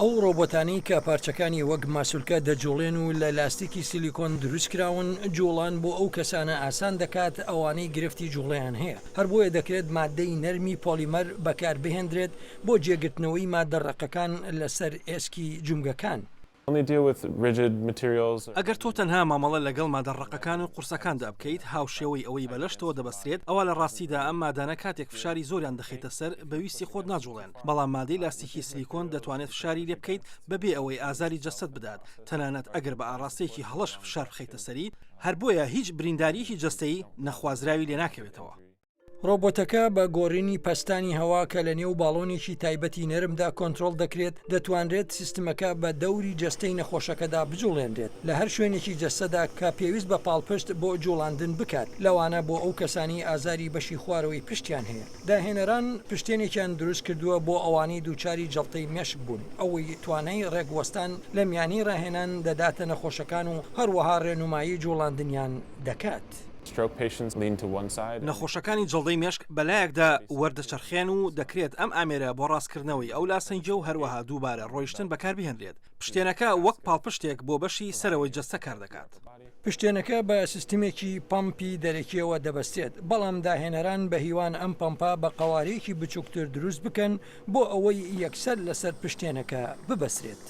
ئەو ڕۆبۆتانەی کە پارچەکانی وەک ماسولکە دەجوڵێن و لە لاستیکی سیلیکۆن دروستکراون جوڵان بۆ ئەو کەسانە ئاسان دەکات ئەوانەی گرفتی جوڵیان هەیە هەر بۆیە دەکرێت مادەی نەرمی پۆلیمەر بەکاربهێنرێت بۆ جێگرتنەوەی مادە ڕەقەکان لەسەر ئێسکی جومگەکان. ئەگەر تۆ تەنها مامەڵە لەگەڵ مادەڕەقەکان و قورسەکاندا بکەیت هاوشێوەی ئەوەی بەلەشتەوە دەبەسترێت ئەوە لە ڕاستیدا ئەم مادانە کاتێک فشاری زۆریان دەخێتە سەر بەویستی خۆت ناجوڵێن بەڵام مادەی لاستیکی سیلیکۆن دەتوانێت فشاری لێ بکەیت بەبێ ئەوەی ئازاری جەسەت بدات تەنانەت ئەگەر بە ئاڕاستەیەکی هەڵەش فشار بخەیتە سەری هەر بۆیە هیچ برینداریەکی جەستەیی نەخوازراوی لێ ناکەوێتەوە. ڕۆبۆتەکە بە گۆڕینی پەستانی هەوا کە لە نێو باڵۆنێکی تایبەتی نەرمدا کۆنتترۆل دەکرێت دەتوانرێت سیستمەکە بە دەوری جەستەی نەخۆشەکەدا بجوڵێنرێت لە هەر شوێنێکی جەستەدا کە پێویست بە پاڵپشت بۆ جوڵاندن بکات لەوانە بۆ ئەو کەسانی ئازاری بەشی خوارەوەی پشتیان هەیە داهێنەران پشتێنێکیان دروست کردووە بۆ ئەوانەی دووچاری جەڵتەی مێشک بوون ئەوەی توانای ڕێگوەستان لە میانی ڕاهێنان دەداتە نەخۆشەکان و هەروەها ڕێنمایی جوڵاندنیان دەکات. نەخۆشەکانی جڵدەی مێشک بەلایەکدا وەردەچەرخێن و دەکرێت ئەم ئامێرە بۆ ڕاستکردنەوەی ئەو لاسەنجە و هەروەها دووبارە ڕۆیشتن بەکاربهێنرێت پشتێنەکە وەک پاڵپشتێک بۆ بەشی سەرەوەی جەستە کار دەکات. پشتێنەکە بە سیستمێکی پەمپی دەرەکیەوە دەبەستێت بەڵام داهێنەران بە هیوان ئەم پەمپا بە قەوارەیەکی بچووکتر دروست بکەن بۆ ئەوەی یەکسەر لەسەر پشتێنەکە ببەسرێت.